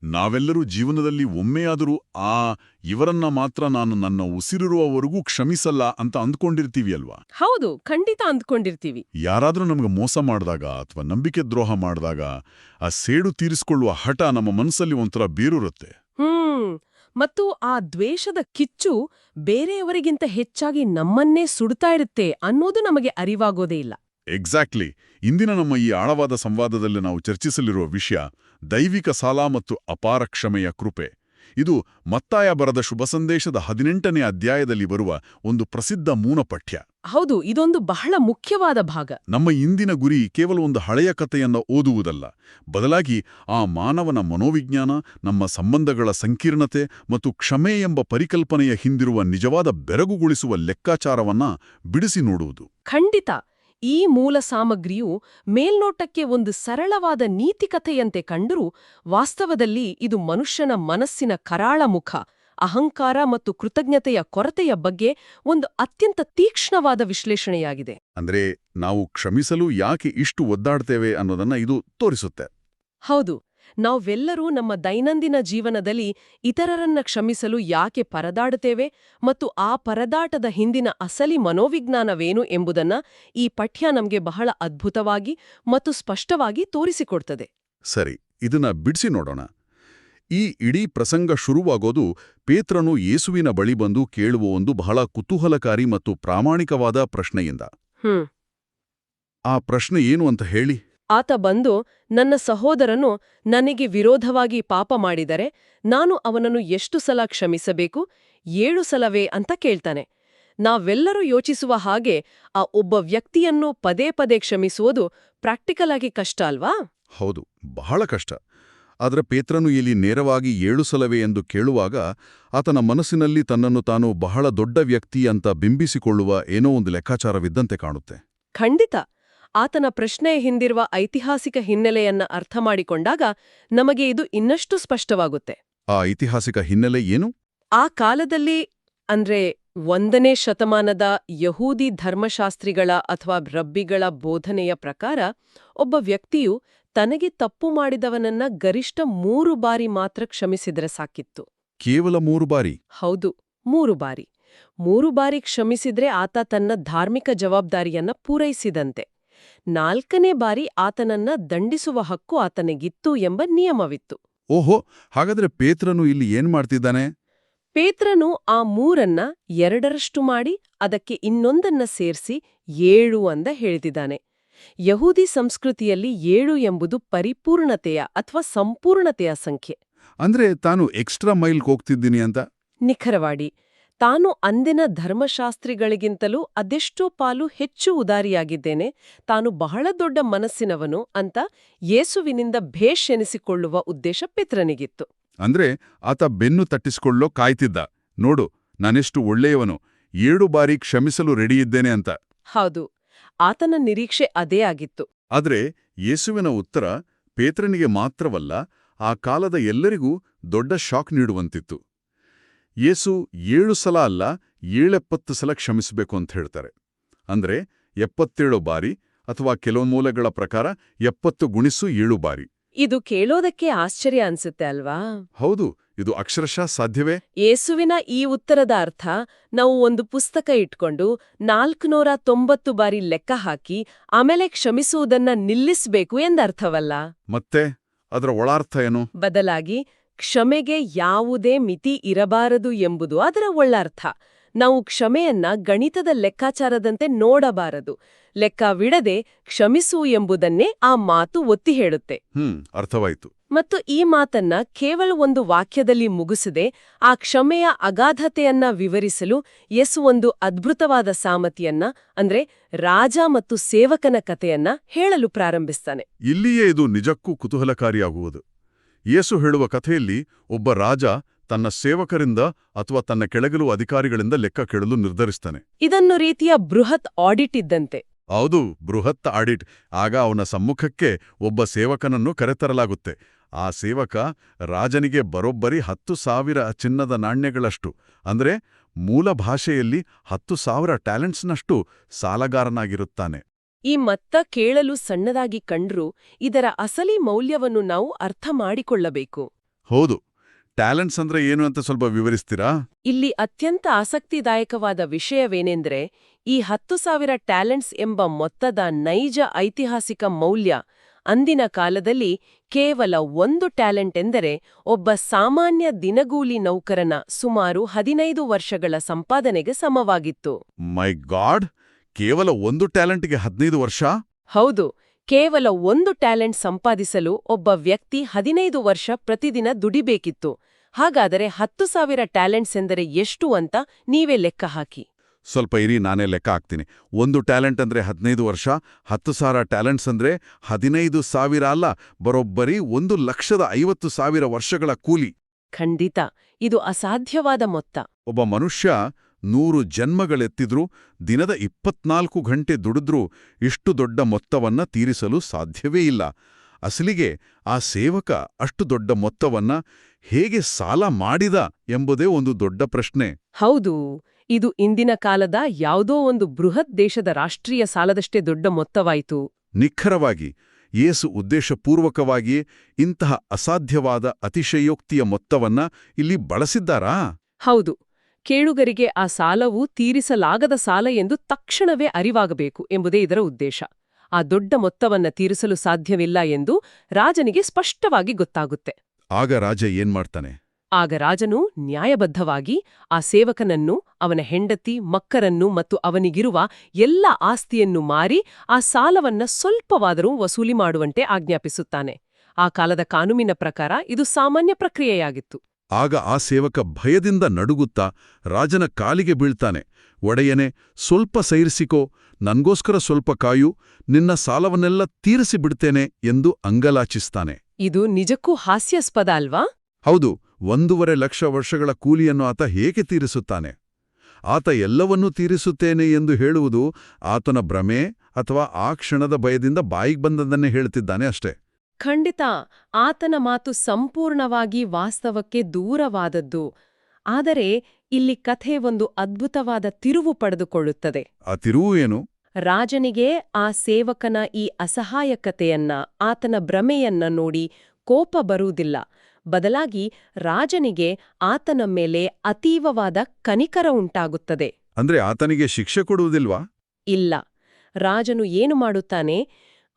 ನಾವೆಲ್ಲರೂ ಜೀವನದಲ್ಲಿ ಒಮ್ಮೆಯಾದರೂ ಇವರನ್ನ ಮಾತ್ರ ನಾನು ನನ್ನ ಉಸಿರಿರುವವರೆಗೂ ಕ್ಷಮಿಸಲ್ಲ ಅಂತ ಅಂದ್ಕೊಂಡಿರ್ತೀವಿ ಅಲ್ವಾ? ಹೌದು, ಖಂಡಿತ ಅಂದ್ಕೊಂಡಿರ್ತೀವಿ. ಯಾರಾದ್ರೂ ನಮಗೆ ಮೋಸ ಮಾಡಿದಾಗ ಅಥವಾ ನಂಬಿಕೆ ದ್ರೋಹ ಮಾಡಿದಾಗ ಆ ಸೇಡು ತೀರಿಸಿಕೊಳ್ಳುವ ಹಠ ನಮ್ಮ ಮನಸ್ಸಲ್ಲಿ ಒಂಥರ ಬೇರೂರುತ್ತೆ. ಮತ್ತು ಆ ದ್ವೇಷದ ಕಿಚ್ಚು ಬೇರೆಯವರಿಗಿಂತ ಹೆಚ್ಚಾಗಿ ನಮ್ಮನ್ನೇ ಸುಡ್ತಾ ಇರುತ್ತೆ ಅನ್ನೋದು ನಮಗೆ ಅರಿವಾಗೋದೇ ಇಲ್ಲ. ಎಕ್ಸಾಕ್ಟ್ಲಿ. ಇಂದಿನ ನಮ್ಮ ಈ ಆಳವಾದ ಸಂವಾದದಲ್ಲಿ ನಾವು ಚರ್ಚಿಸಲಿರುವ ವಿಷಯ ದೈವಿಕ ಸಾಲ ಮತ್ತು ಅಪಾರ ಕ್ಷಮೆಯ ಕೃಪೆ. ಇದು ಮತ್ತಾಯ ಬರೆದ ಶುಭ ಸಂದೇಶದ 18ನೇ ಅಧ್ಯಾಯದಲ್ಲಿ ಬರುವ ಒಂದು ಪ್ರಸಿದ್ಧ ಮೂನಪಠ್ಯ. ಹೌದು, ಇದೊಂದು ಬಹಳ ಮುಖ್ಯವಾದ ಭಾಗ. ನಮ್ಮ ಇಂದಿನ ಗುರಿ ಕೇವಲ ಒಂದು ಹಳೆಯ ಕಥೆಯನ್ನ ಓದುವುದಲ್ಲ, ಬದಲಾಗಿ ಆ ಮಾನವನ ಮನೋವಿಜ್ಞಾನ, ನಮ್ಮ ಸಂಬಂಧಗಳ ಸಂಕೀರ್ಣತೆ ಮತ್ತು ಕ್ಷಮೆ ಎಂಬ ಪರಿಕಲ್ಪನೆಯ ಹಿಂದಿರುವ ನಿಜವಾದ ಬೆರಗುಗೊಳಿಸುವ ಲೆಕ್ಕಾಚಾರವನ್ನ ಬಿಡಿಸಿ ನೋಡುವುದು. ಖಂಡಿತ. ಈ ಮೂಲ ಸಾಮಗ್ರಿಯು ಮೇಲ್ನೋಟಕ್ಕೆ ಒಂದು ಸರಳವಾದ ನೀತಿಕಥೆಯಂತೆ ಕಂಡರೂ ವಾಸ್ತವದಲ್ಲಿ ಇದು ಮನುಷ್ಯನ ಮನಸ್ಸಿನ ಕರಾಳ ಮುಖ, ಅಹಂಕಾರ ಮತ್ತು ಕೃತಜ್ಞತೆಯ ಕೊರತೆಯ ಬಗ್ಗೆ ಒಂದು ಅತ್ಯಂತ ತೀಕ್ಷ್ಣವಾದ ವಿಶ್ಲೇಷಣೆಯಾಗಿದೆ. ಅಂದ್ರೆ ನಾವು ಕ್ಷಮಿಸಲು ಯಾಕೆ ಇಷ್ಟು ಒದ್ದಾಡ್ತೇವೆ ಅನ್ನೋದನ್ನ ಇದು ತೋರಿಸುತ್ತೆ. ಹೌದು, ನಾವೆಲ್ಲರೂ ನಮ್ಮ ದೈನಂದಿನ ಜೀವನದಲ್ಲಿ ಇತರರನ್ನ ಕ್ಷಮಿಸಲು ಯಾಕೆ ಪರದಾಡುತ್ತೇವೆ ಮತ್ತು ಆ ಪರದಾಟದ ಹಿಂದಿನ ಅಸಲಿ ಮನೋವಿಜ್ಞಾನವೇನು ಎಂಬುದನ್ನ ಈ ಪಠ್ಯ ನಮಗೆ ಬಹಳ ಅದ್ಭುತವಾಗಿ ಮತ್ತು ಸ್ಪಷ್ಟವಾಗಿ ತೋರಿಸಿಕೊಡ್ತದೆ. ಸರಿ, ಇದನ್ನ ಬಿಡಿಸಿ ನೋಡೋಣ. ಈ ಇಡೀ ಪ್ರಸಂಗ ಶುರುವಾಗೋದು ಪೇತ್ರನು ಯೇಸುವಿನ ಬಳಿ ಬಂದು ಕೇಳುವ ಒಂದು ಬಹಳ ಕುತೂಹಲಕಾರಿ ಮತ್ತು ಪ್ರಾಮಾಣಿಕವಾದ ಪ್ರಶ್ನೆಯಿಂದ. ಆ ಪ್ರಶ್ನೆ ಏನು ಅಂತ ಹೇಳಿ? ಆತ ಬಂದು, ನನ್ನ ಸಹೋದರನು ನನಗೆ ವಿರೋಧವಾಗಿ ಪಾಪ ಮಾಡಿದರೆ ನಾನು ಅವನನ್ನು ಎಷ್ಟು ಸಲ ಕ್ಷಮಿಸಬೇಕು? 7 ಸಲವೇ ಅಂತ ಕೇಳ್ತಾನೆ. ನಾವೆಲ್ಲರೂ ಯೋಚಿಸುವ ಹಾಗೆ ಆ ಒಬ್ಬ ವ್ಯಕ್ತಿಯನ್ನು ಪದೇ ಪದೇ ಕ್ಷಮಿಸುವುದು ಪ್ರಾಕ್ಟಿಕಲ್ ಆಗಿ ಕಷ್ಟ ಅಲ್ವಾ? ಹೌದು, ಬಹಳ ಕಷ್ಟ. ಆದರೆ ಪೇತ್ರನು ಇಲ್ಲಿ ನೇರವಾಗಿ 7 ಸಲವೇ ಎಂದು ಕೇಳುವಾಗ ಆತನ ಮನಸ್ಸಿನಲ್ಲಿ ತನ್ನನ್ನು ತಾನು ಬಹಳ ದೊಡ್ಡ ವ್ಯಕ್ತಿ ಅಂತ ಬಿಂಬಿಸಿಕೊಳ್ಳುವ ಏನೋ ಒಂದು ಲೆಕ್ಕಾಚಾರವಿದ್ದಂತೆ ಕಾಣುತ್ತೆ. ಖಂಡಿತ. ಆತನ ಪ್ರಶ್ನೆಯ ಹಿಂದಿರುವ ಐತಿಹಾಸಿಕ ಹಿನ್ನೆಲೆಯನ್ನ ಅರ್ಥಮಾಡಿಕೊಂಡಾಗ ನಮಗೆ ಇದು ಇನ್ನಷ್ಟು ಸ್ಪಷ್ಟವಾಗುತ್ತೆ. ಆ ಐತಿಹಾಸಿಕ ಹಿನ್ನೆಲೆ ಏನು? ಆ ಕಾಲದಲ್ಲಿ, ಅಂದ್ರೆ 1ನೇ ಶತಮಾನದ ಯಹೂದಿ ಧರ್ಮಶಾಸ್ತ್ರಿಗಳ ಅಥವಾ ರಬ್ಬಿಗಳ ಬೋಧನೆಯ ಪ್ರಕಾರ ಒಬ್ಬ ವ್ಯಕ್ತಿಯು ತನಗೆ ತಪ್ಪು ಮಾಡಿದವನನ್ನ ಗರಿಷ್ಠ 3 ಬಾರಿ ಮಾತ್ರ ಕ್ಷಮಿಸಿದ್ರೆ ಸಾಕಿತ್ತು. ಕೇವಲ 3 ಬಾರಿ? ಹೌದು, 3 ಬಾರಿ. 3 ಬಾರಿ ಕ್ಷಮಿಸಿದ್ರೆ ಆತ ತನ್ನ ಧಾರ್ಮಿಕ ಜವಾಬ್ದಾರಿಯನ್ನ ಪೂರೈಸಿದಂತೆ. 4ನೇ ಬಾರಿ ಆತನನ್ನ ದಂಡಿಸುವ ಹಕ್ಕು ಆತನಿಗಿತ್ತು ಎಂಬ ನಿಯಮವಿತ್ತು. ಓಹೋ, ಹಾಗಾದ್ರೆ ಪೇತ್ರನು ಇಲ್ಲಿ ಏನ್ ಮಾಡ್ತಿದ್ದಾನೆ? ಪೇತ್ರನು ಆ 3ನ್ನ 2ರಷ್ಟು ಮಾಡಿ ಅದಕ್ಕೆ ಇನ್ನೊಂದನ್ನ ಸೇರಿಸಿ 7 ಅಂತ ಹೇಳ್ತಿದ್ದಾನೆ. ಯಹೂದಿ ಸಂಸ್ಕೃತಿಯಲ್ಲಿ 7 ಎಂಬುದು ಪರಿಪೂರ್ಣತೆಯ ಅಥವಾ ಸಂಪೂರ್ಣತೆಯ ಸಂಖ್ಯೆ. ಅಂದ್ರೆ ತಾನು ಎಕ್ಸ್ಟ್ರಾ ಮೈಲ್ ಹೋಗ್ತಿದ್ದೀನಿ ಅಂತ? ನಿಖರವಾಡಿ. ತಾನು ಅಂದಿನ ಧರ್ಮಶಾಸ್ತ್ರಿಗಳಿಗಿಂತಲೂ ಅದೆಷ್ಟೋ ಪಾಲು ಹೆಚ್ಚು ಉದಾರಿಯಾಗಿದ್ದೇನೆ, ತಾನು ಬಹಳ ದೊಡ್ಡ ಮನಸ್ಸಿನವನು ಅಂತ ಯೇಸುವಿನಿಂದ ಭೇಷ್ ಎನಿಸಿಕೊಳ್ಳುವ ಉದ್ದೇಶ ಪೇತ್ರನಿಗಿತ್ತು. ಅಂದ್ರೆ ಆತ ಬೆನ್ನು ತಟ್ಟಿಸಿಕೊಳ್ಳೋ ಕಾಯ್ತಿದ್ದ, ನೋಡು ನಾನೆಷ್ಟು ಒಳ್ಳೆಯವನು, 7 ಬಾರಿ ಕ್ಷಮಿಸಲು ರೆಡಿಯಿದ್ದೇನೆ ಅಂತ. ಹೌದು, ಆತನ ನಿರೀಕ್ಷೆ ಅದೇ ಆಗಿತ್ತು. ಆದ್ರೆ ಯೇಸುವಿನ ಉತ್ತರ ಪೇತ್ರನಿಗೆ ಮಾತ್ರವಲ್ಲ, ಆ ಕಾಲದ ಎಲ್ಲರಿಗೂ ದೊಡ್ಡ ಶಾಕ್ ನೀಡುವಂತಿತ್ತು. ಯೇಸು 7 ಸಲ ಅಲ್ಲ 70 ಸಲ ಕ್ಷಮಿಸಬೇಕು ಅಂತ ಹೇಳ್ತಾರೆ. ಅಂದ್ರೆ 77 ಬಾರಿ, ಅಥವಾ ಕೆಲವು ಮೂಲಗಳ ಪ್ರಕಾರ 70 × 7 ಬಾರಿ. ಇದು ಕೇಳೋದಕ್ಕೆ ಆಶ್ಚರ್ಯ ಅನ್ಸುತ್ತೆ ಅಲ್ವಾ? ಹೌದು, ಇದು ಅಕ್ಷರಶಃ ಸಾಧ್ಯವೇ? ಯೇಸುವಿನ ಈ ಉತ್ತರದ ಅರ್ಥ ನಾವು ಒಂದು ಪುಸ್ತಕ ಇಟ್ಕೊಂಡು 490 ಬಾರಿ ಲೆಕ್ಕ ಹಾಕಿ ಆಮೇಲೆ ಕ್ಷಮಿಸುವುದನ್ನ ನಿಲ್ಲಿಸ್ಬೇಕು ಎಂದರ್ಥವಲ್ಲ. ಮತ್ತೆ ಅದರ ಒಳಾರ್ಥ ಏನು? ಬದಲಾಗಿ ಕ್ಷಮೆಗೆ ಯಾವುದೇ ಮಿತಿ ಇರಬಾರದು ಎಂಬುದು ಅದರ ಒಳ್ಳರ್ಥ. ನಾವು ಕ್ಷಮೆಯನ್ನ ಗಣಿತದ ಲೆಕ್ಕಾಚಾರದಂತೆ ನೋಡಬಾರದು. ಲೆಕ್ಕವಿಡದೆ ಕ್ಷಮಿಸು ಎಂಬುದನ್ನೇ ಆ ಮಾತು ಒತ್ತಿ ಹೇಳುತ್ತೆ. ಅರ್ಥವಾಯಿತು. ಮತ್ತು ಈ ಮಾತನ್ನ ಕೇವಲ ಒಂದು ವಾಕ್ಯದಲ್ಲಿ ಮುಗಿಸದೆ ಆ ಕ್ಷಮೆಯ ಅಗಾಧತೆಯನ್ನ ವಿವರಿಸಲು ಯೇಸು ಒಂದು ಅದ್ಭುತವಾದ ಸಾಮತಿಯನ್ನ, ಅಂದ್ರೆ ರಾಜ ಮತ್ತು ಸೇವಕನ ಕಥೆಯನ್ನ ಹೇಳಲು ಪ್ರಾರಂಭಿಸ್ತಾನೆ. ಇಲ್ಲಿಯೇ ಇದು ನಿಜಕ್ಕೂ ಕುತೂಹಲಕಾರಿಯಾಗುವುದು. ಯೇಸು ಹೇಳುವ ಕಥೆಯಲ್ಲಿ ಒಬ್ಬ ರಾಜ ತನ್ನ ಸೇವಕರಿಂದ ಅಥವಾ ತನ್ನ ಕೆಳಗಿರುವ ಅಧಿಕಾರಿಗಳಿಂದ ಲೆಕ್ಕ ಕೇಳಲು ನಿರ್ಧರಿಸ್ತಾನೆ. ಇದನ್ನು ರೀತಿಯ ಬೃಹತ್ ಆಡಿಟ್ ಇದ್ದಂತೆ. ಹೌದು, ಬೃಹತ್ ಆಡಿಟ್. ಆಗ ಅವನ ಸಮ್ಮುಖಕ್ಕೆ ಒಬ್ಬ ಸೇವಕನನ್ನು ಕರೆತರಲಾಗುತ್ತೆ. ಆ ಸೇವಕ ರಾಜನಿಗೆ ಬರೋಬ್ಬರಿ 10,000 ಚಿನ್ನದ ನಾಣ್ಯಗಳಷ್ಟು, ಅಂದ್ರೆ ಮೂಲ ಭಾಷೆಯಲ್ಲಿ 10,000 ಟ್ಯಾಲೆಂಟ್ಸ್ನಷ್ಟು ಸಾಲಗಾರನಾಗಿರುತ್ತಾನೆ. ಈ ಮೊತ್ತ ಕೇಳಲು ಸಣ್ಣದಾಗಿ ಕಂಡ್ರೂ ಇದರ ಅಸಲಿ ಮೌಲ್ಯವನ್ನು ನಾವು ಅರ್ಥ ಮಾಡಿಕೊಳ್ಳಬೇಕು. ಹೌದು. ಟ್ಯಾಲೆಂಟ್ಸ್ ಅಂದ್ರೆ ಏನು ಅಂತ ಸ್ವಲ್ಪ ವಿವರಿಸ್ತೀರಾ? ಇಲ್ಲಿ ಅತ್ಯಂತ ಆಸಕ್ತಿದಾಯಕವಾದ ವಿಷಯವೇನೆಂದ್ರೆ ಈ 10,000 ಟ್ಯಾಲೆಂಟ್ಸ್ ಎಂಬ ಮೊತ್ತದ ನೈಜ ಐತಿಹಾಸಿಕ ಮೌಲ್ಯ ಅಂದಿನ ಕಾಲದಲ್ಲಿ ಕೇವಲ 1 ಟ್ಯಾಲೆಂಟ್ ಎಂದರೆ ಒಬ್ಬ ಸಾಮಾನ್ಯ ದಿನಗೂಲಿ ನೌಕರನ ಸುಮಾರು 15 ವರ್ಷಗಳ ಸಂಪಾದನೆಗೆ ಸಮವಾಗಿತ್ತು. ಮೈ ಗಾಡ್, ಕೇವಲ 1 ಟ್ಯಾಲೆಂಟ್ಗೆ 15 ವರ್ಷ? ಹೌದು, ಕೇವಲ 1 ಟ್ಯಾಲೆಂಟ್ ಸಂಪಾದಿಸಲು ಒಬ್ಬ ವ್ಯಕ್ತಿ 15 ವರ್ಷ ಪ್ರತಿದಿನ ದುಡಿಬೇಕಿತ್ತು. ಹಾಗಾದರೆ 10,000 ಟ್ಯಾಲೆಂಟ್ಸ್ ಎಂದರೆ ಎಷ್ಟು ಅಂತ ನೀವೇ ಲೆಕ್ಕ ಹಾಕಿ. ಸ್ವಲ್ಪ ಇರಿ, ನಾನೇ ಲೆಕ್ಕ ಹಾಕ್ತೀನಿ. 1 ಟ್ಯಾಲೆಂಟ್ ಅಂದ್ರೆ 15 ವರ್ಷ, 10,000 ಟ್ಯಾಲೆಂಟ್ಸ್ ಅಂದ್ರೆ 15,000 ಅಲ್ಲ, ಬರೋಬ್ಬರಿ 1,50,000 ವರ್ಷಗಳ ಕೂಲಿ. ಖಂಡಿತ, ಇದು ಅಸಾಧ್ಯವಾದ ಮೊತ್ತ. ಒಬ್ಬ ಮನುಷ್ಯ 100 ಜನ್ಮಗಳೆತ್ತಿದ್ರೂ, ದಿನದ 24 ಗಂಟೆ ದುಡಿದ್ರೂ ಇಷ್ಟು ದೊಡ್ಡ ಮೊತ್ತವನ್ನ ತೀರಿಸಲು ಸಾಧ್ಯವೇ ಇಲ್ಲ. ಅಸಲಿಗೆ ಆ ಸೇವಕ ಅಷ್ಟು ದೊಡ್ಡ ಮೊತ್ತವನ್ನ ಹೇಗೆ ಸಾಲ ಮಾಡಿದ ಎಂಬುದೇ ಒಂದು ದೊಡ್ಡ ಪ್ರಶ್ನೆ. ಹೌದು, ಇದು ಇಂದಿನ ಕಾಲದ ಯಾವುದೋ ಒಂದು ಬೃಹತ್ ದೇಶದ ರಾಷ್ಟ್ರೀಯ ಸಾಲದಷ್ಟೇ ದೊಡ್ಡ ಮೊತ್ತವಾಯಿತು. ನಿಖರವಾಗಿ ಯೇಸು ಉದ್ದೇಶಪೂರ್ವಕವಾಗಿಯೇ ಇಂತಹ ಅಸಾಧ್ಯವಾದ ಅತಿಶಯೋಕ್ತಿಯ ಮೊತ್ತವನ್ನ ಇಲ್ಲಿ ಬಳಸಿದ್ದಾರಾ? ಹೌದು, ಕೇಳುಗರಿಗೆ ಆ ಸಾಲವು ತೀರಿಸಲಾಗದ ಸಾಲ ಎಂದು ತಕ್ಷಣವೇ ಅರಿವಾಗಬೇಕು ಎಂಬುದೇ ಇದರ ಉದ್ದೇಶ. ಆ ದೊಡ್ಡ ಮೊತ್ತವನ್ನ ತೀರಿಸಲು ಸಾಧ್ಯವಿಲ್ಲ ಎಂದು ರಾಜನಿಗೆ ಸ್ಪಷ್ಟವಾಗಿ ಗೊತ್ತಾಗುತ್ತೆ. ಆಗ ರಾಜ ಏನ್ಮಾಡ್ತಾನೆ? ಆಗ ರಾಜನು ನ್ಯಾಯಬದ್ಧವಾಗಿ ಆ ಸೇವಕನನ್ನು, ಅವನ ಹೆಂಡತಿ, ಮಕ್ಕರನ್ನು ಮತ್ತು ಅವನಿಗಿರುವ ಎಲ್ಲ ಆಸ್ತಿಯನ್ನು ಮಾರಿ ಆ ಸಾಲವನ್ನ ಸ್ವಲ್ಪವಾದರೂ ವಸೂಲಿ ಮಾಡುವಂತೆ ಆಜ್ಞಾಪಿಸುತ್ತಾನೆ. ಆ ಕಾಲದ ಕಾನೂನಿನ ಪ್ರಕಾರ ಇದು ಸಾಮಾನ್ಯ ಪ್ರಕ್ರಿಯೆಯಾಗಿತ್ತು. ಆಗ ಆ ಸೇವಕ ಭಯದಿಂದ ನಡುಗುತ್ತಾ ರಾಜನ ಕಾಲಿಗೆ ಬೀಳ್ತಾನೆ. ಒಡೆಯನೆ, ಸ್ವಲ್ಪ ಸೈರಿಸಿಕೋ, ನನ್ಗೋಸ್ಕರ ಸ್ವಲ್ಪ ಕಾಯು, ನಿನ್ನ ಸಾಲವನ್ನೆಲ್ಲ ತೀರಿಸಿ ಬಿಡ್ತೇನೆ ಎಂದು ಅಂಗಲಾಚಿಸ್ತಾನೆ. ಇದು ನಿಜಕ್ಕೂ ಹಾಸ್ಯಾಸ್ಪದ ಅಲ್ವಾ? ಹೌದು, 1.5 ಲಕ್ಷ ವರ್ಷಗಳ ಕೂಲಿಯನ್ನು ಆತ ಹೇಗೆ ತೀರಿಸುತ್ತಾನೆ? ಆತ ಎಲ್ಲವನ್ನೂ ತೀರಿಸುತ್ತೇನೆ ಎಂದು ಹೇಳುವುದು ಆತನ ಭ್ರಮೆ ಅಥವಾ ಆ ಕ್ಷಣದ ಭಯದಿಂದ ಬಾಯಿಗೆ ಬಂದದನ್ನೇ ಹೇಳ್ತಿದ್ದಾನೆ ಅಷ್ಟೇ. ಖಂಡಿತ, ಆತನ ಮಾತು ಸಂಪೂರ್ಣವಾಗಿ ವಾಸ್ತವಕ್ಕೆ ದೂರವಾದದ್ದು. ಆದರೆ ಇಲ್ಲಿ ಕಥೆ ಒಂದು ಅದ್ಭುತವಾದ ತಿರುವು ಪಡೆದುಕೊಳ್ಳುತ್ತದೆ. ಆ ತಿರುವು ಏನು? ರಾಜನಿಗೆ ಆ ಸೇವಕನ ಈ ಅಸಹಾಯಕತೆಯನ್ನ, ಆತನ ಭ್ರಮೆಯನ್ನ ನೋಡಿ ಕೋಪ ಬರುವುದಿಲ್ಲ. ಬದಲಾಗಿ ರಾಜನಿಗೆ ಆತನ ಮೇಲೆ ಅತೀವವಾದ ಕನಿಕರ ಉಂಟಾಗುತ್ತದೆ. ಅಂದ್ರೆ ಆತನಿಗೆ ಶಿಕ್ಷೆ ಕೊಡುವುದಿಲ್ವಾ? ಇಲ್ಲ. ರಾಜನು ಏನು ಮಾಡುತ್ತಾನೆ?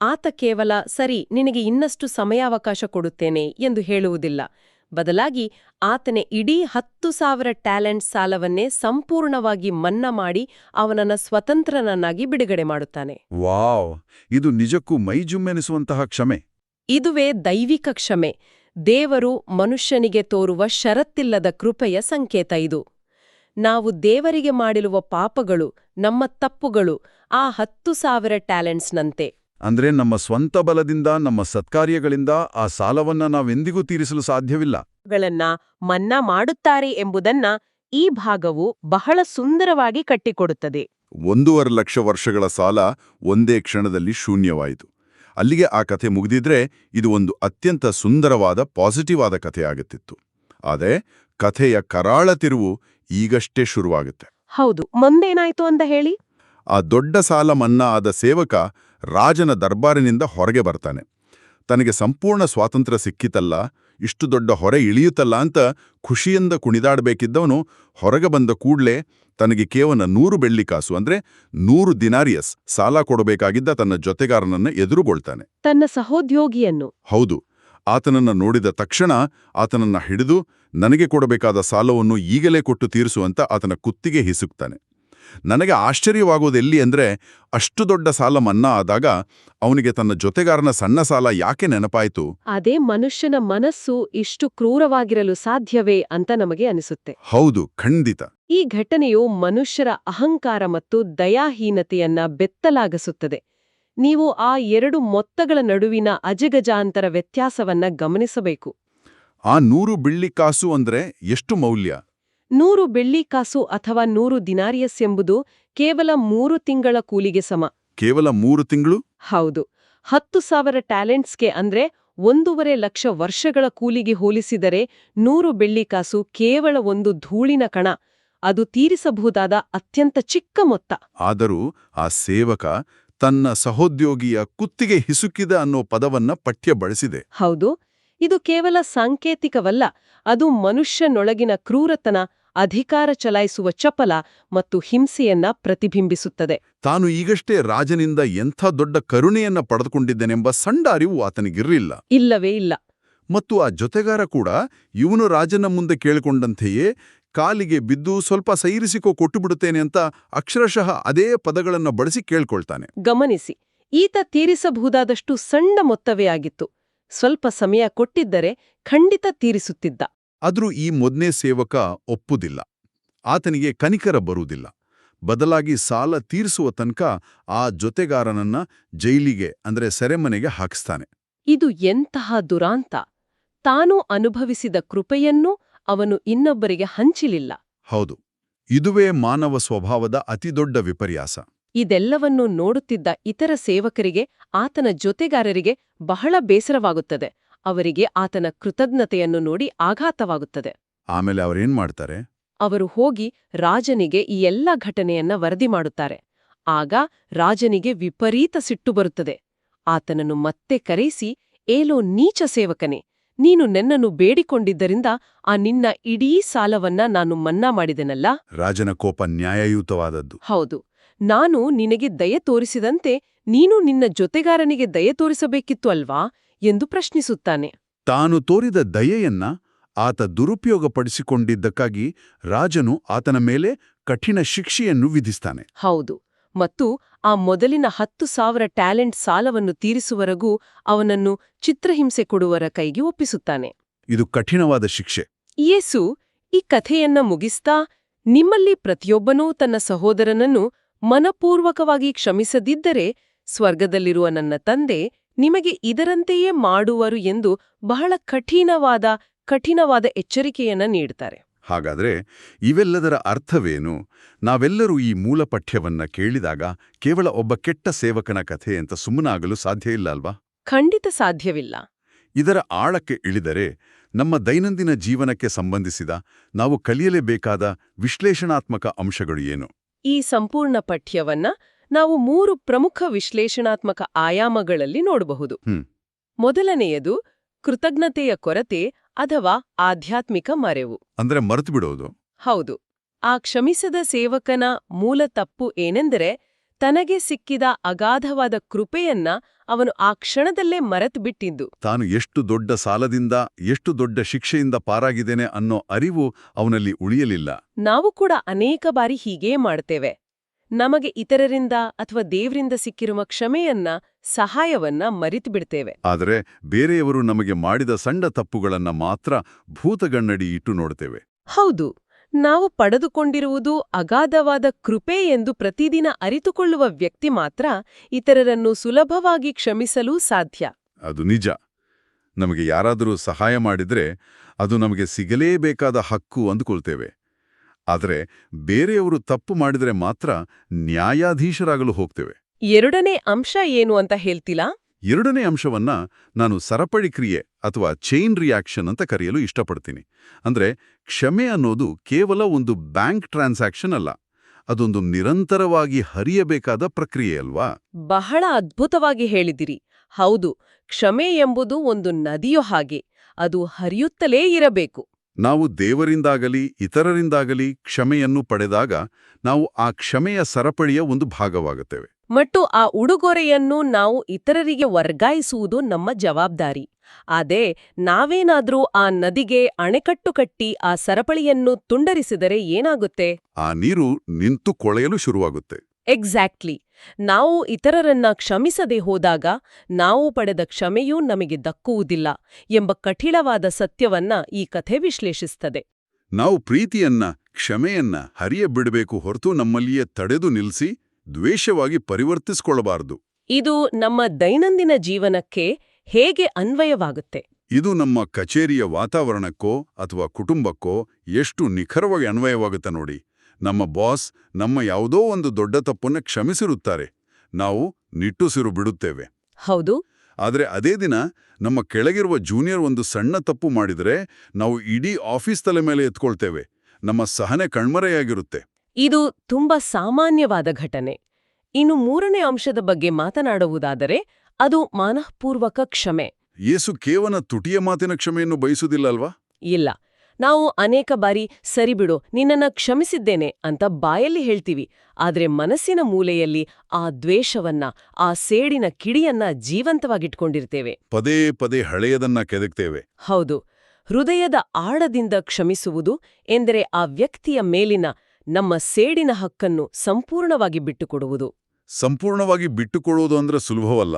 ಆತ ಕೇವಲ ಸರಿ, ನಿನಗೆ ಇನ್ನಷ್ಟು ಸಮಯಾವಕಾಶ ಕೊಡುತ್ತೇನೆ ಎಂದು ಹೇಳುವುದಿಲ್ಲ. ಬದಲಾಗಿ ಆತನ ಇಡೀ 10,000 ಟ್ಯಾಲೆಂಟ್ ಸಾಲವನ್ನೇ ಸಂಪೂರ್ಣವಾಗಿ ಮನ್ನಾ ಮಾಡಿ ಅವನನ್ನ ಸ್ವತಂತ್ರನನ್ನಾಗಿ ಬಿಡುಗಡೆ ಮಾಡುತ್ತಾನೆ. ವಾವ್, ಇದು ನಿಜಕ್ಕೂ ಮೈಜುಮ್ಮೆನಿಸುವಂತಹ ಕ್ಷಮೆ. ಇದುವೇ ದೈವಿಕ ಕ್ಷಮೆ. ದೇವರು ಮನುಷ್ಯನಿಗೆ ತೋರುವ ಷರತ್ತಿಲ್ಲದ ಕೃಪೆಯ ಸಂಕೇತ ಇದು. ನಾವು ದೇವರಿಗೆ ಮಾಡಿರುವ ಪಾಪಗಳು, ನಮ್ಮ ತಪ್ಪುಗಳು ಆ 10,000 ಟ್ಯಾಲೆಂಟ್ಸ್ನಂತೆ. ಅಂದ್ರೆ ನಮ್ಮ ಸ್ವಂತ ಬಲದಿಂದ, ನಮ್ಮ ಸತ್ಕಾರ್ಯಗಳಿಂದ ಆ ಸಾಲವನ್ನ ನಾವೆಂದಿಗೂ ತೀರಿಸಲು ಸಾಧ್ಯವಿಲ್ಲ. ಗಳನ್ನ ಮನ್ನಾ ಮಾಡುತ್ತಾರೆ ಎಂಬುದನ್ನ ಈ ಭಾಗವು ಬಹಳ ಸುಂದರವಾಗಿ ಕಟ್ಟಿಕೊಡುತ್ತದೆ. 1.5 ಲಕ್ಷ ವರ್ಷಗಳ ಸಾಲ ಒಂದೇ ಕ್ಷಣದಲ್ಲಿ ಶೂನ್ಯವಾಯಿತು. ಅಲ್ಲಿಗೆ ಆ ಕಥೆ ಮುಗಿದಿದ್ರೆ ಇದು ಒಂದು ಅತ್ಯಂತ ಸುಂದರವಾದ ಪಾಸಿಟಿವ್ ಆದ ಕಥೆಯಾಗುತ್ತಿತ್ತು. ಆದರೆ ಕಥೆಯ ಕರಾಳ ತಿರುವು ಈಗಷ್ಟೇ ಶುರುವಾಗುತ್ತೆ. ಹೌದು, ಮುಂದೇನಾಯ್ತು ಅಂತ ಹೇಳಿ. ಆ ದೊಡ್ಡ ಸಾಲ ಮನ್ನಾ ಆದ ಸೇವಕ ರಾಜನ ದರ್ಬಾರಿನಿಂದ ಹೊರಗೆ ಬರ್ತಾನೆ. ತನಗೆ ಸಂಪೂರ್ಣ ಸ್ವಾತಂತ್ರ್ಯ ಸಿಕ್ಕಿತಲ್ಲ, ಇಷ್ಟು ದೊಡ್ಡ ಹೊರೆ ಇಳಿಯುತ್ತಲ್ಲ ಅಂತ ಖುಷಿಯಿಂದ ಕುಣಿದಾಡಬೇಕಿದ್ದವನು ಹೊರಗೆ ಬಂದ ಕೂಡ್ಲೇ ತನಗೆ ಕೇವಲ 100 ಬೆಳ್ಳಿಕಾಸು ಅಂದ್ರೆ 100 ದಿನಾರಿಯಸ್ ಸಾಲ ಕೊಡಬೇಕಾಗಿದ್ದ ತನ್ನ ಜೊತೆಗಾರನನ್ನ ಎದುರುಗೊಳ್ತಾನೆ. ತನ್ನ ಸಹೋದ್ಯೋಗಿಯನ್ನು. ಹೌದು, ಆತನನ್ನ ನೋಡಿದ ತಕ್ಷಣ ಆತನನ್ನ ಹಿಡಿದು ನನಗೆ ಕೊಡಬೇಕಾದ ಸಾಲವನ್ನು ಈಗಲೇ ಕೊಟ್ಟು ತೀರಿಸುವಂತ ಆತನ ಕುತ್ತಿಗೆ ಹಿಸುಕ್ತಾನೆ. ನನಗೆ ಆಶ್ಚರ್ಯವಾಗೋದೆಲ್ಲಿ ಅಂದ್ರೆ ಅಷ್ಟು ದೊಡ್ಡ ಸಾಲ ಮನ್ನಾ ಆದಾಗ ಅವನಿಗೆ ತನ್ನ ಜೊತೆಗಾರನ ಸಣ್ಣ ಸಾಲ ಯಾಕೆ ನೆನಪಾಯ್ತು? ಅದೇ ಮನುಷ್ಯನ ಮನಸ್ಸು ಇಷ್ಟು ಕ್ರೂರವಾಗಿರಲು ಸಾಧ್ಯವೇ ಅಂತ ನಮಗೆ ಅನಿಸುತ್ತೆ. ಹೌದು, ಖಂಡಿತ. ಈ ಘಟನೆಯು ಮನುಷ್ಯರ ಅಹಂಕಾರ ಮತ್ತು ದಯಾಹೀನತೆಯನ್ನ ಬೆತ್ತಲಾಗಿಸುತ್ತದೆ. ನೀವು ಆ 2 ಮೊತ್ತಗಳ ನಡುವಿನ ಅಜಗಜಾಂತರ ವ್ಯತ್ಯಾಸವನ್ನ ಗಮನಿಸಬೇಕು. ಆ 100 ಬೆಳ್ಳಿಕಾಸು ಅಂದ್ರೆ ಎಷ್ಟು ಮೌಲ್ಯ? 100 ಬೆಳ್ಳಿಕಾಸು ಅಥವಾ 100 ದಿನಾರಿಯಸ್ ಎಂಬುದು ಕೇವಲ 3 ತಿಂಗಳ ಕೂಲಿಗೆ ಸಮ. ಕೇವಲ 3 ತಿಂಗಳು? ಹೌದು. 10,000 ಟ್ಯಾಲೆಂಟ್ಸ್ಗೆ ಅಂದ್ರೆ 1.5 ಲಕ್ಷ ವರ್ಷಗಳ ಕೂಲಿಗೆ ಹೋಲಿಸಿದರೆ 100 ಬೆಳ್ಳಿಕಾಸು ಕೇವಲ ಒಂದು ಧೂಳಿನ ಕಣ. ಅದು ತೀರಿಸಬಹುದಾದ ಅತ್ಯಂತ ಚಿಕ್ಕ ಮೊತ್ತ. ಆದರೂ ಆ ಸೇವಕ ತನ್ನ ಸಹೋದ್ಯೋಗಿಯ ಕುತ್ತಿಗೆ ಹಿಸುಕಿದ ಅನ್ನೋ ಪದವನ್ನ ಪಠ್ಯ ಬಳಸಿದೆ. ಹೌದು, ಇದು ಕೇವಲ ಸಾಂಕೇತಿಕವಲ್ಲ, ಅದು ಮನುಷ್ಯನೊಳಗಿನ ಕ್ರೂರತನ, ಅಧಿಕಾರ ಚಲಾಯಿಸುವ ಚಪಲ ಮತ್ತು ಹಿಂಸೆಯನ್ನ ಪ್ರತಿಬಿಂಬಿಸುತ್ತದೆ. ತಾನು ಈಗಷ್ಟೇ ರಾಜನಿಂದ ಎಂಥ ದೊಡ್ಡ ಕರುಣೆಯನ್ನ ಪಡೆದುಕೊಂಡಿದ್ದೇನೆಂಬ ಸಣ್ಣ ಅರಿವು ಆತನಿಗಿರಲಿಲ್ಲ. ಇಲ್ಲವೇ ಇಲ್ಲ. ಮತ್ತು ಆ ಜೊತೆಗಾರ ಕೂಡ ಇವನು ರಾಜನ ಮುಂದೆ ಕೇಳಿಕೊಂಡಂತೆಯೇ ಕಾಲಿಗೆ ಬಿದ್ದು ಸ್ವಲ್ಪ ಸೈರಿಸಿಕೋ ಕೊಟ್ಟುಬಿಡುತ್ತೇನೆ ಅಂತ ಅಕ್ಷರಶಃ ಅದೇ ಪದಗಳನ್ನು ಬಳಸಿ ಕೇಳ್ಕೊಳ್ತಾನೆ. ಗಮನಿಸಿ, ಈತ ತೀರಿಸಬಹುದಾದಷ್ಟು ಸಣ್ಣ ಮೊತ್ತವೇ ಆಗಿತ್ತು. ಸ್ವಲ್ಪ ಸಮಯ ಕೊಟ್ಟಿದ್ದರೆ ಖಂಡಿತ ತೀರಿಸುತ್ತಿದ್ದ. ಆದ್ರೂ ಈ ಮೊದಲನೇ ಸೇವಕ ಒಪ್ಪುದಿಲ್ಲ. ಆತನಿಗೆ ಕನಿಕರ ಬರುವುದಿಲ್ಲ. ಬದಲಾಗಿ ಸಾಲ ತೀರಿಸುವ ತನಕ ಆ ಜೊತೆಗಾರನನ್ನ ಜೈಲಿಗೆ ಅಂದ್ರೆ ಸೆರೆಮನೆಗೆ ಹಾಕಿಸ್ತಾನೆ. ಇದು ಎಂತಹ ದುರಾಂತ! ತಾನು ಅನುಭವಿಸಿದ ಕೃಪೆಯನ್ನೂ ಅವನು ಇನ್ನೊಬ್ಬರಿಗೆ ಹಂಚಿಲಿಲ್ಲ. ಹೌದು, ಇದುವೇ ಮಾನವ ಸ್ವಭಾವದ ಅತಿದೊಡ್ಡ ವಿಪರ್ಯಾಸ. ಇದೆಲ್ಲವನ್ನೂ ನೋಡುತ್ತಿದ್ದ ಇತರ ಸೇವಕರಿಗೆ, ಆತನ ಜೊತೆಗಾರರಿಗೆ ಬಹಳ ಬೇಸರವಾಗುತ್ತದೆ. ಅವರಿಗೆ ಆತನ ಕೃತಜ್ಞತೆಯನ್ನು ನೋಡಿ ಆಘಾತವಾಗುತ್ತದೆ. ಆಮೇಲೆ ಅವರೇನ್ ಮಾಡ್ತಾರೆ? ಅವರು ಹೋಗಿ ರಾಜನಿಗೆ ಈ ಎಲ್ಲ ಘಟನೆಯನ್ನ ವರದಿ ಮಾಡುತ್ತಾರೆ. ಆಗ ರಾಜನಿಗೆ ವಿಪರೀತ ಸಿಟ್ಟು ಬರುತ್ತದೆ. ಆತನನ್ನು ಮತ್ತೆ ಕರೆಯಿಸಿ, ಏಲೋ ನೀಚ ಸೇವಕನೇ, ನೀನು ನನ್ನನ್ನು ಬೇಡಿಕೊಂಡಿದ್ದರಿಂದ ಆ ನಿನ್ನ ಇಡೀ ಸಾಲವನ್ನ ನಾನು ಮನ್ನಾ ಮಾಡಿದೆನಲ್ಲ. ರಾಜನ ಕೋಪ ನ್ಯಾಯಯುತವಾದದ್ದು. ಹೌದು, ನಾನು ನಿನಗೆ ದಯೆ ತೋರಿಸಿದಂತೆ ನೀನು ನಿನ್ನ ಜೊತೆಗಾರನಿಗೆ ದಯೆ ತೋರಿಸಬೇಕಿತ್ತು ಅಲ್ವಾ ಎಂದು ಪ್ರಶ್ನಿಸುತ್ತಾನೆ. ತಾನು ತೋರಿದ ದಯೆಯನ್ನ ಆತ ದುರುಪಯೋಗಪಡಿಸಿಕೊಂಡಿದ್ದಕ್ಕಾಗಿ ರಾಜನು ಆತನ ಮೇಲೆ ಕಠಿಣ ಶಿಕ್ಷೆಯನ್ನು ವಿಧಿಸ್ತಾನೆ. ಹೌದು, ಮತ್ತು ಆ ಮೊದಲಿನ 10,000 ಟ್ಯಾಲೆಂಟ್ ಸಾಲವನ್ನು ತೀರಿಸುವವರೆಗೂ ಅವನನ್ನು ಚಿತ್ರಹಿಂಸೆ ಕೊಡುವರ ಕೈಗೆ ಒಪ್ಪಿಸುತ್ತಾನೆ. ಇದು ಕಠಿಣವಾದ ಶಿಕ್ಷೆ. ಯೇಸು ಈ ಕಥೆಯನ್ನ ಮುಗಿಸ್ತಾ, ನಿಮ್ಮಲ್ಲಿ ಪ್ರತಿಯೊಬ್ಬನೂ ತನ್ನ ಸಹೋದರನನ್ನು ಮನಪೂರ್ವಕವಾಗಿ ಕ್ಷಮಿಸದಿದ್ದರೆ ಸ್ವರ್ಗದಲ್ಲಿರುವ ನನ್ನ ತಂದೆ ನಿಮಗೆ ಇದರಂತೆಯೇ ಮಾಡುವರು ಎಂದು ಬಹಳ ಕಠಿಣವಾದ ಎಚ್ಚರಿಕೆಯನ್ನ ನೀಡುತ್ತಾರೆ. ಹಾಗಾದ್ರೆ ಇವೆಲ್ಲದರ ಅರ್ಥವೇನು? ನಾವೆಲ್ಲರೂ ಈ ಮೂಲ ಪಠ್ಯವನ್ನ ಕೇಳಿದಾಗ ಕೇವಲ ಒಬ್ಬ ಕೆಟ್ಟ ಸೇವಕನ ಕಥೆ ಅಂತ ಸುಮ್ಮನಾಗಲು ಸಾಧ್ಯ ಇಲ್ಲ ಅಲ್ವಾ? ಖಂಡಿತ ಸಾಧ್ಯವಿಲ್ಲ. ಇದರ ಆಳಕ್ಕೆ ಇಳಿದರೆ ನಮ್ಮ ದೈನಂದಿನ ಜೀವನಕ್ಕೆ ಸಂಬಂಧಿಸಿದ ನಾವು ಕಲಿಯಲೇಬೇಕಾದ ವಿಶ್ಲೇಷಣಾತ್ಮಕ ಅಂಶಗಳು ಏನು? ಈ ಸಂಪೂರ್ಣ ಪಠ್ಯವನ್ನ ನಾವು 3 ಪ್ರಮುಖ ವಿಶ್ಲೇಷಣಾತ್ಮಕ ಆಯಾಮಗಳಲ್ಲಿ ನೋಡಬಹುದು. ಮೊದಲನೆಯದು ಕೃತಜ್ಞತೆಯ ಕೊರತೆ ಅಥವಾ ಆಧ್ಯಾತ್ಮಿಕ ಮರೆವು. ಅಂದ್ರೆ ಮರೆತು ಬಿಡೋದು. ಹೌದು, ಆ ಕ್ಷಮಿಸದ ಸೇವಕನ ಮೂಲ ತಪ್ಪು ಏನೆಂದರೆ ತನಗೆ ಸಿಕ್ಕಿದ ಅಗಾಧವಾದ ಕೃಪೆಯನ್ನ ಅವನು ಆ ಕ್ಷಣದಲ್ಲೇ ಮರೆತು ಬಿಟ್ಟಿದ್ದು. ತಾನು ಎಷ್ಟು ದೊಡ್ಡ ಸಾಲದಿಂದ, ಎಷ್ಟು ದೊಡ್ಡ ಶಿಕ್ಷೆಯಿಂದ ಪಾರಾಗಿದ್ದೇನೆ ಅನ್ನೋ ಅರಿವು ಅವನಲ್ಲಿ ಉಳಿಯಲಿಲ್ಲ. ನಾವು ಕೂಡ ಅನೇಕ ಬಾರಿ ಹೀಗೇ ಮಾಡ್ತೇವೆ. ನಮಗೆ ಇತರರಿಂದ ಅಥವಾ ದೇವ್ರಿಂದ ಸಿಕ್ಕಿರುವ ಕ್ಷಮೆಯನ್ನ, ಸಹಾಯವನ್ನ ಮರೆತು ಬಿಡ್ತೇವೆ. ಆದರೆ ಬೇರೆಯವರು ನಮಗೆ ಮಾಡಿದ ಸಣ್ಣ ತಪ್ಪುಗಳನ್ನ ಮಾತ್ರ ಭೂತಗಣ್ಣಡಿ ಇಟ್ಟು ನೋಡ್ತೇವೆ. ಹೌದು, ನಾವು ಪಡೆದುಕೊಂಡಿರುವುದು ಅಗಾಧವಾದ ಕೃಪೆ ಎಂದು ಪ್ರತಿದಿನ ಅರಿತುಕೊಳ್ಳುವ ವ್ಯಕ್ತಿ ಮಾತ್ರ ಇತರರನ್ನು ಸುಲಭವಾಗಿ ಕ್ಷಮಿಸಲೂ ಸಾಧ್ಯ. ಅದು ನಿಜ. ನಮಗೆ ಯಾರಾದರೂ ಸಹಾಯ ಮಾಡಿದ್ರೆ ಅದು ನಮಗೆ ಸಿಗಲೇಬೇಕಾದ ಹಕ್ಕು ಅಂದುಕೊಳ್ತೇವೆ. ಆದರೆ ಬೇರೆಯವರು ತಪ್ಪು ಮಾಡಿದರೆ ಮಾತ್ರ ನ್ಯಾಯಾಧೀಶರಾಗಲು ಹೋಗ್ತೇವೆ. ಎರಡನೇ ಅಂಶ ಏನು ಅಂತ ಹೇಳ್ತಿಲ್ಲ? ಎರಡನೇ ಅಂಶವನ್ನ ನಾನು ಸರಪಳಿ ಕ್ರಿಯೆ ಅಥವಾ ಚೈನ್ ರಿಯಾಕ್ಷನ್ ಅಂತ ಕರೆಯಲು ಇಷ್ಟಪಡ್ತೀನಿ. ಅಂದ್ರೆ ಕ್ಷಮೆ ಅನ್ನೋದು ಕೇವಲ ಒಂದು ಬ್ಯಾಂಕ್ ಟ್ರಾನ್ಸಾಕ್ಷನ್ ಅಲ್ಲ, ಅದೊಂದು ನಿರಂತರವಾಗಿ ಹರಿಯಬೇಕಾದ ಪ್ರಕ್ರಿಯೆ ಅಲ್ವಾ? ಬಹಳ ಅದ್ಭುತವಾಗಿ ಹೇಳಿದಿರಿ. ಹೌದು, ಕ್ಷಮೆ ಎಂಬುದು ಒಂದು ನದಿಯೋ ಹಾಗೆ, ಅದು ಹರಿಯುತ್ತಲೇ ಇರಬೇಕು. ನಾವು ದೇವರಿಂದಾಗಲಿ ಇತರರಿಂದಾಗಲಿ ಕ್ಷಮೆಯನ್ನು ಪಡೆದಾಗ ನಾವು ಆ ಕ್ಷಮೆಯ ಸರಪಳಿಯ ಒಂದು ಭಾಗವಾಗುತ್ತೇವೆ. ಮತ್ತು ಆ ಉಡುಗೊರೆಯನ್ನು ನಾವು ಇತರರಿಗೆ ವರ್ಗಾಯಿಸುವುದು ನಮ್ಮ ಜವಾಬ್ದಾರಿ. ಆದರೆ ನಾವೇನಾದ್ರೂ ಆ ನದಿಗೆ ಅಣೆಕಟ್ಟು ಕಟ್ಟಿ ಆ ಸರಪಳಿಯನ್ನು ತುಂಡರಿಸಿದರೆ ಏನಾಗುತ್ತೆ? ಆ ನೀರು ನಿಂತು ಕೊಳೆಯಲು ಶುರುವಾಗುತ್ತೆ. ಎಕ್ಸಾಕ್ಟ್ಲಿ. ನಾವು ಇತರರನ್ನ ಕ್ಷಮಿಸದೆ ಹೋದಾಗ ನಾವು ಪಡೆದ ಕ್ಷಮೆಯೂ ನಮಗೆ ದಕ್ಕುವುದಿಲ್ಲ ಎಂಬ ಕಠಿಣವಾದ ಸತ್ಯವನ್ನ ಈ ಕಥೆ ವಿಶ್ಲೇಷಿಸುತ್ತದೆ. ನಾವು ಪ್ರೀತಿಯನ್ನ, ಕ್ಷಮೆಯನ್ನ ಹರಿಯಬಿಡಬೇಕು ಹೊರತು ನಮ್ಮಲ್ಲಿಯೇ ತಡೆದು ನಿಲ್ಲಿಸಿ ದ್ವೇಷವಾಗಿ ಪರಿವರ್ತಿಸಿಕೊಳ್ಳಬಾರದು. ಇದು ನಮ್ಮ ದೈನಂದಿನ ಜೀವನಕ್ಕೆ ಹೇಗೆ ಅನ್ವಯವಾಗುತ್ತೆ? ಇದು ನಮ್ಮ ಕಚೇರಿಯ ವಾತಾವರಣಕ್ಕೋ ಅಥವಾ ಕುಟುಂಬಕ್ಕೋ ಎಷ್ಟು ನಿಖರವಾಗಿ ಅನ್ವಯವಾಗುತ್ತೆ ನೋಡಿ. ನಮ್ಮ ಬಾಸ್ ನಮ್ಮ ಯಾವುದೋ ಒಂದು ದೊಡ್ಡ ತಪ್ಪನ್ನ ಕ್ಷಮಿಸಿರುತ್ತಾರೆ, ನಾವು ನಿಟ್ಟುಸಿರು ಬಿಡುತ್ತೇವೆ. ಹೌದು. ಆದರೆ ಅದೇ ದಿನ ನಮ್ಮ ಕೆಳಗಿರುವ ಜೂನಿಯರ್ ಒಂದು ಸಣ್ಣ ತಪ್ಪು ಮಾಡಿದರೆ ನಾವು ಇಡೀ ಆಫೀಸ್ ತಲೆ ಮೇಲೆ ಎತ್ಕೊಳ್ತೇವೆ. ನಮ್ಮ ಸಹನೆ ಕಣ್ಮರೆಯಾಗಿರುತ್ತೆ. ಇದು ತುಂಬಾ ಸಾಮಾನ್ಯವಾದ ಘಟನೆ. ಇನ್ನು ಮೂರನೇ ಅಂಶದ ಬಗ್ಗೆ ಮಾತನಾಡುವುದಾದರೆ ಅದು ಮನಃಪೂರ್ವಕ ಕ್ಷಮೆ ಯೇಸು ಕೇವಲ ತುಟಿಯ ಮಾತಿನ ಕ್ಷಮೆಯನ್ನು ಬಯಸುವುದಿಲ್ಲ ಅಲ್ವಾ? ಇಲ್ಲ. ನಾವು ಅನೇಕ ಬಾರಿ ಸರಿಬಿಡು ನಿನ್ನನ್ನ ಕ್ಷಮಿಸಿದ್ದೇನೆ ಅಂತ ಬಾಯಲ್ಲಿ ಹೇಳ್ತೀವಿ, ಆದ್ರೆ ಮನಸ್ಸಿನ ಮೂಲೆಯಲ್ಲಿ ಆ ದ್ವೇಷವನ್ನ, ಆ ಸೇಡಿನ ಕಿಡಿಯನ್ನ ಜೀವಂತವಾಗಿಟ್ಕೊಂಡಿರ್ತೇವೆ. ಪದೇ ಪದೇ ಹಳೆಯದನ್ನ ಕೆದಕ್ತೇವೆ. ಹೌದು. ಹೃದಯದ ಆಳದಿಂದ ಕ್ಷಮಿಸುವುದು ಎಂದರೆ ಆ ವ್ಯಕ್ತಿಯ ಮೇಲಿನ ನಮ್ಮ ಸೇಡಿನ ಹಕ್ಕನ್ನು ಸಂಪೂರ್ಣವಾಗಿ ಬಿಟ್ಟುಕೊಡುವುದು. ಸಂಪೂರ್ಣವಾಗಿ ಬಿಟ್ಟುಕೊಳ್ಳುವುದು ಅಂದ್ರೆ ಸುಲಭವಲ್ಲ.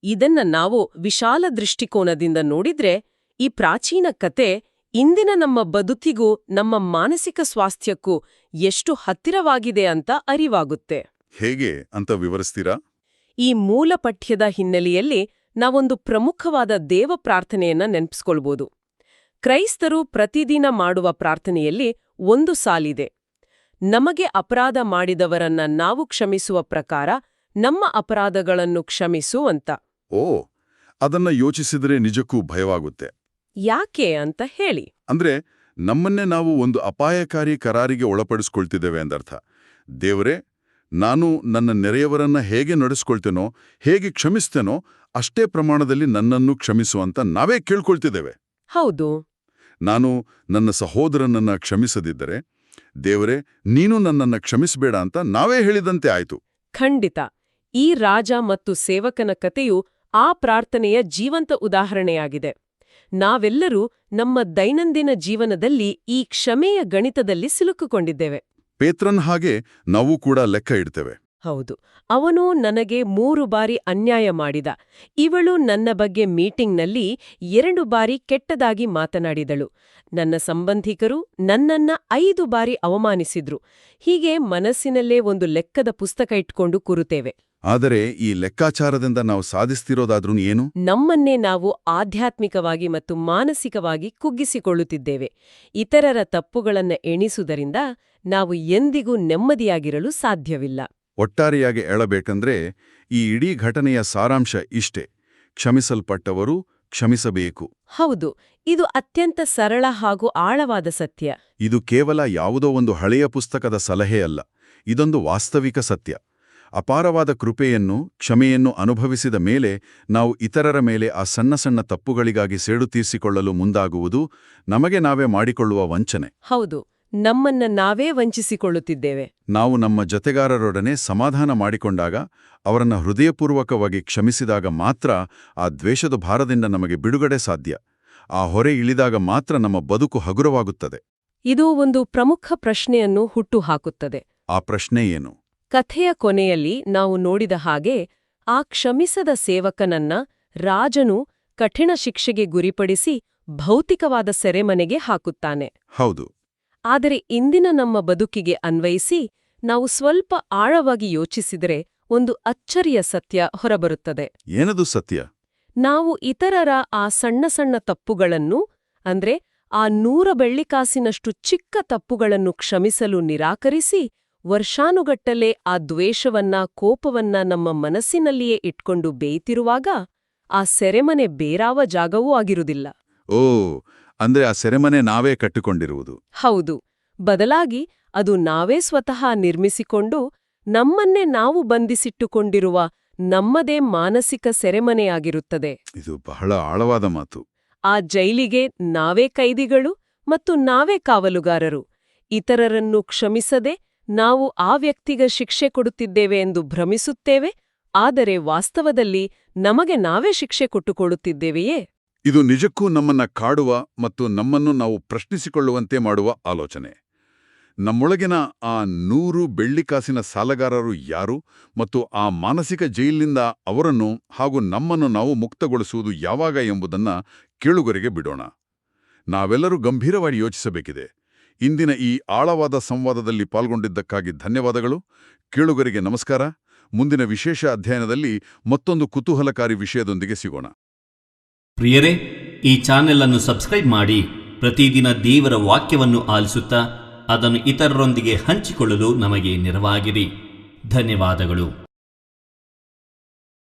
ಇದನ್ನ ನಾವು ವಿಶಾಲ ದೃಷ್ಟಿಕೋನದಿಂದ ನೋಡಿದ್ರೆ ಈ ಪ್ರಾಚೀನ ಕತೆ ಇಂದಿನ ನಮ್ಮ ಬದುಕಿಗೂ ನಮ್ಮ ಮಾನಸಿಕ ಸ್ವಾಸ್ಥ್ಯಕ್ಕೂ ಎಷ್ಟು ಹತ್ತಿರವಾಗಿದೆ ಅಂತ ಅರಿವಾಗುತ್ತೆ. ಹೇಗೆ ಅಂತ ವಿವರಿಸ್ತೀರಾ? ಈ ಮೂಲ ಪಠ್ಯದ ಹಿನ್ನೆಲೆಯಲ್ಲಿ ನಾವೊಂದು ಪ್ರಮುಖವಾದ ದೇವ ಪ್ರಾರ್ಥನೆಯನ್ನ ನೆನಪಿಸ್ಕೊಳ್ಬೋದು. ಕ್ರೈಸ್ತರು ಪ್ರತಿದಿನ ಮಾಡುವ ಪ್ರಾರ್ಥನೆಯಲ್ಲಿ ಒಂದು ಸಾಲಿದೆ: ನಮಗೆ ಅಪರಾಧ ಮಾಡಿದವರನ್ನ ನಾವು ಕ್ಷಮಿಸುವ ಪ್ರಕಾರ ನಮ್ಮ ಅಪರಾಧಗಳನ್ನು ಕ್ಷಮಿಸು ಅಂತ. ಓ, ಅದನ್ನ ಯೋಚಿಸಿದ್ರೆ ನಿಜಕ್ಕೂ ಭಯವಾಗುತ್ತೆ. ಯಾಕೆ ಅಂತ ಹೇಳಿ. ಅಂದ್ರೆ ನಮ್ಮನ್ನೇ ನಾವು ಒಂದು ಅಪಾಯಕಾರಿ ಕರಾರಿಗೆ ಒಳಪಡಿಸ್ಕೊಳ್ತಿದ್ದೇವೆ ಎಂದರ್ಥ. ದೇವರೇ, ನಾನು ನನ್ನ ನೆರೆಯವರನ್ನ ಹೇಗೆ ನಡೆಸ್ಕೊಳ್ತೇನೋ, ಹೇಗೆ ಕ್ಷಮಿಸ್ತೇನೋ ಅಷ್ಟೇ ಪ್ರಮಾಣದಲ್ಲಿ ನನ್ನನ್ನು ಕ್ಷಮಿಸು ಅಂತ ನಾವೇ ಕೇಳ್ಕೊಳ್ತಿದ್ದೇವೆ. ಹೌದು. ನಾನು ನನ್ನ ಸಹೋದರನನ್ನ ಕ್ಷಮಿಸದಿದ್ದರೆ, ದೇವರೇ ನೀನು ನನ್ನನ್ನ ಕ್ಷಮಿಸಬೇಡ ಅಂತ ನಾವೇ ಹೇಳಿದಂತೆ ಆಯ್ತು. ಖಂಡಿತ. ಈ ರಾಜ ಮತ್ತು ಸೇವಕನ ಕಥೆಯು ಆ ಪ್ರಾರ್ಥನೆಯ ಜೀವಂತ ಉದಾಹರಣೆಯಾಗಿದೆ. ನಾವೆಲ್ಲರೂ ನಮ್ಮ ದೈನಂದಿನ ಜೀವನದಲ್ಲಿ ಈ ಕ್ಷಮೆಯ ಗಣಿತದಲ್ಲಿ ಸಿಲುಕಿಕೊಂಡಿದ್ದೇವೆ. ಪೇತ್ರನ್ ಹಾಗೆ ನಾವು ಕೂಡ ಲೆಕ್ಕ ಇಡ್ತೇವೆ. ಹೌದು. ಅವನು ನನಗೆ 3 ಬಾರಿ ಅನ್ಯಾಯ ಮಾಡಿದ, ಇವಳು ನನ್ನ ಬಗ್ಗೆ ಮೀಟಿಂಗ್ನಲ್ಲಿ 2 ಬಾರಿ ಕೆಟ್ಟದಾಗಿ ಮಾತನಾಡಿದಳು, ನನ್ನ ಸಂಬಂಧಿಕರು ನನ್ನನ್ನ 5 ಬಾರಿ ಅವಮಾನಿಸಿದ್ರು. ಹೀಗೆ ಮನಸ್ಸಿನಲ್ಲೇ ಒಂದು ಲೆಕ್ಕದ ಪುಸ್ತಕ ಇಟ್ಕೊಂಡು ಕೂರುತ್ತೇವೆ. ಆದರೆ ಈ ಲೆಕ್ಕಾಚಾರದಿಂದ ನಾವು ಸಾಧಿಸ್ತಿರೋದಾದ್ರೂ ಏನು? ನಮ್ಮನ್ನೇ ನಾವು ಆಧ್ಯಾತ್ಮಿಕವಾಗಿ ಮತ್ತು ಮಾನಸಿಕವಾಗಿ ಕುಗ್ಗಿಸಿಕೊಳ್ಳುತ್ತಿದ್ದೇವೆ. ಇತರರ ತಪ್ಪುಗಳನ್ನ ಎಣಿಸುವುದರಿಂದ ನಾವು ಎಂದಿಗೂ ನೆಮ್ಮದಿಯಾಗಿರಲು ಸಾಧ್ಯವಿಲ್ಲ. ಒಟ್ಟಾರೆಯಾಗಿ ಹೇಳಬೇಕಂದ್ರೆ ಈ ಇಡೀ ಘಟನೆಯ ಸಾರಾಂಶ ಇಷ್ಟೇ: ಕ್ಷಮಿಸಲ್ಪಟ್ಟವರು ಕ್ಷಮಿಸಬೇಕು. ಹೌದು. ಇದು ಅತ್ಯಂತ ಸರಳ ಹಾಗೂ ಆಳವಾದ ಸತ್ಯ. ಇದು ಕೇವಲ ಯಾವುದೋ ಒಂದು ಹಳೆಯ ಪುಸ್ತಕದ ಸಲಹೆ ಅಲ್ಲ, ಇದೊಂದು ವಾಸ್ತವಿಕ ಸತ್ಯ. ಅಪಾರವಾದ ಕೃಪೆಯನ್ನು, ಕ್ಷಮೆಯನ್ನು ಅನುಭವಿಸಿದ ಮೇಲೆ ನಾವು ಇತರರ ಮೇಲೆ ಆ ಸಣ್ಣ ಸಣ್ಣ ತಪ್ಪುಗಳಿಗಾಗಿ ಸೇಡು ತೀರಿಸಿಕೊಳ್ಳಲು ಮುಂದಾಗುವುದು ನಮಗೆ ನಾವೇ ಮಾಡಿಕೊಳ್ಳುವ ವಂಚನೆ. ಹೌದು. ನಮ್ಮನ್ನ ನಾವೇ ವಂಚಿಸಿಕೊಳ್ಳುತ್ತಿದ್ದೇವೆ. ನಾವು ನಮ್ಮ ಜತೆಗಾರರೊಡನೆ ಸಮಾಧಾನ ಮಾಡಿಕೊಂಡಾಗ, ಅವರನ್ನ ಹೃದಯಪೂರ್ವಕವಾಗಿ ಕ್ಷಮಿಸಿದಾಗ ಮಾತ್ರ ಆ ದ್ವೇಷದ ಭಾರದಿಂದ ನಮಗೆ ಬಿಡುಗಡೆ ಸಾಧ್ಯ. ಆ ಹೊರೆ ಇಳಿದಾಗ ಮಾತ್ರ ನಮ್ಮ ಬದುಕು ಹಗುರವಾಗುತ್ತದೆ. ಇದು ಒಂದು ಪ್ರಮುಖ ಪ್ರಶ್ನೆಯನ್ನು ಹುಟ್ಟುಹಾಕುತ್ತದೆ. ಆ ಪ್ರಶ್ನೆ ಏನು? ಕಥೆಯ ಕೊನೆಯಲ್ಲಿ ನಾವು ನೋಡಿದ ಹಾಗೆ ಆ ಕ್ಷಮಿಸದ ಸೇವಕನನ್ನ ರಾಜನು ಕಠಿಣ ಶಿಕ್ಷೆಗೆ ಗುರಿಪಡಿಸಿ ಭೌತಿಕವಾದ ಸೆರೆಮನೆಗೆ ಹಾಕುತ್ತಾನೆ. ಹೌದು. ಆದರೆ ಇಂದಿನ ನಮ್ಮ ಬದುಕಿಗೆ ಅನ್ವಯಿಸಿ ನಾವು ಸ್ವಲ್ಪ ಆಳವಾಗಿ ಯೋಚಿಸಿದರೆ ಒಂದು ಅಚ್ಚರಿಯ ಸತ್ಯ ಹೊರಬರುತ್ತದೆ. ಏನದು ಸತ್ಯ? ನಾವು ಇತರರ ಆ ಸಣ್ಣ ಸಣ್ಣ ತಪ್ಪುಗಳನ್ನು, ಅಂದ್ರೆ ಆ 100 ಬೆಳ್ಳಿಕಾಸಿನಷ್ಟು ಚಿಕ್ಕ ತಪ್ಪುಗಳನ್ನು ಕ್ಷಮಿಸಲು ನಿರಾಕರಿಸಿ ವರ್ಷಾನುಗಟ್ಟಲೆ ಆ ದ್ವೇಷವನ್ನ, ಕೋಪವನ್ನ ನಮ್ಮ ಮನಸ್ಸಿನಲ್ಲಿಯೇ ಇಟ್ಕೊಂಡು ಬೇಯ್ತಿರುವಾಗ ಆ ಸೆರೆಮನೆ ಬೇರಾವ ಜಾಗವೂ ಆಗಿರುವುದಿಲ್ಲ. ಓ, ಅಂದ್ರೆ ಆ ಸೆರೆಮನೆ ನಾವೇ ಕಟ್ಟಿಕೊಂಡಿರುವುದು. ಹೌದು. ಬದಲಾಗಿ ಅದು ನಾವೇ ಸ್ವತಃ ನಿರ್ಮಿಸಿಕೊಂಡು ನಮ್ಮನ್ನೇ ನಾವು ಬಂಧಿಸಿಟ್ಟುಕೊಂಡಿರುವ ನಮ್ಮದೇ ಮಾನಸಿಕ ಸೆರೆಮನೆಯಾಗಿರುತ್ತದೆ. ಇದು ಬಹಳ ಆಳವಾದ ಮಾತು. ಆ ಜೈಲಿಗೆ ನಾವೇ ಕೈದಿಗಳು ಮತ್ತು ನಾವೇ ಕಾವಲುಗಾರರು. ಇತರರನ್ನು ಕ್ಷಮಿಸದೆ ನಾವು ಆ ವ್ಯಕ್ತಿಗೆ ಶಿಕ್ಷೆ ಕೊಡುತ್ತಿದ್ದೇವೆ ಎಂದು ಭ್ರಮಿಸುತ್ತೇವೆ, ಆದರೆ ವಾಸ್ತವದಲ್ಲಿ ನಮಗೆ ನಾವೇ ಶಿಕ್ಷೆ ಕೊಟ್ಟುಕೊಳ್ಳುತ್ತಿದ್ದೇವೆಯೇ? ಇದು ನಿಜಕ್ಕೂ ನಮ್ಮನ್ನ ಕಾಡುವ ಮತ್ತು ನಮ್ಮನ್ನು ನಾವು ಪ್ರಶ್ನಿಸಿಕೊಳ್ಳುವಂತೆ ಮಾಡುವ ಆಲೋಚನೆ. ನಮ್ಮೊಳಗಿನ ಆ 100 ಬೆಳ್ಳಿಕಾಸಿನ ಸಾಲಗಾರರು ಯಾರು ಮತ್ತು ಆ ಮಾನಸಿಕ ಜೈಲಿನಿಂದ ಅವರನ್ನು ಹಾಗೂ ನಮ್ಮನ್ನು ನಾವು ಮುಕ್ತಗೊಳಿಸುವುದು ಯಾವಾಗ ಎಂಬುದನ್ನ ಕೇಳುಗರಿಗೆ ಬಿಡೋಣ. ನಾವೆಲ್ಲರೂ ಗಂಭೀರವಾಗಿ ಯೋಚಿಸಬೇಕಿದೆ. ಇಂದಿನ ಈ ಆಳವಾದ ಸಂವಾದದಲ್ಲಿ ಪಾಲ್ಗೊಂಡಿದ್ದಕ್ಕಾಗಿ ಧನ್ಯವಾದಗಳು. ಕೇಳುಗರಿಗೆ ನಮಸ್ಕಾರ. ಮುಂದಿನ ವಿಶೇಷ ಅಧ್ಯಯನದಲ್ಲಿ ಮತ್ತೊಂದು ಕುತೂಹಲಕಾರಿ ವಿಷಯದೊಂದಿಗೆ ಸಿಗೋಣ. ಪ್ರಿಯರೇ, ಈ ಚಾನೆಲ್ ಅನ್ನು ಸಬ್ಸ್ಕ್ರೈಬ್ ಮಾಡಿ ಪ್ರತಿದಿನ ದೇವರ ವಾಕ್ಯವನ್ನು ಆಲಿಸುತ್ತಾ ಅದನ್ನು ಇತರರೊಂದಿಗೆ ಹಂಚಿಕೊಳ್ಳಲು ನಮಗೆ ನೆರವಾಗಿರಿ. ಧನ್ಯವಾದಗಳು.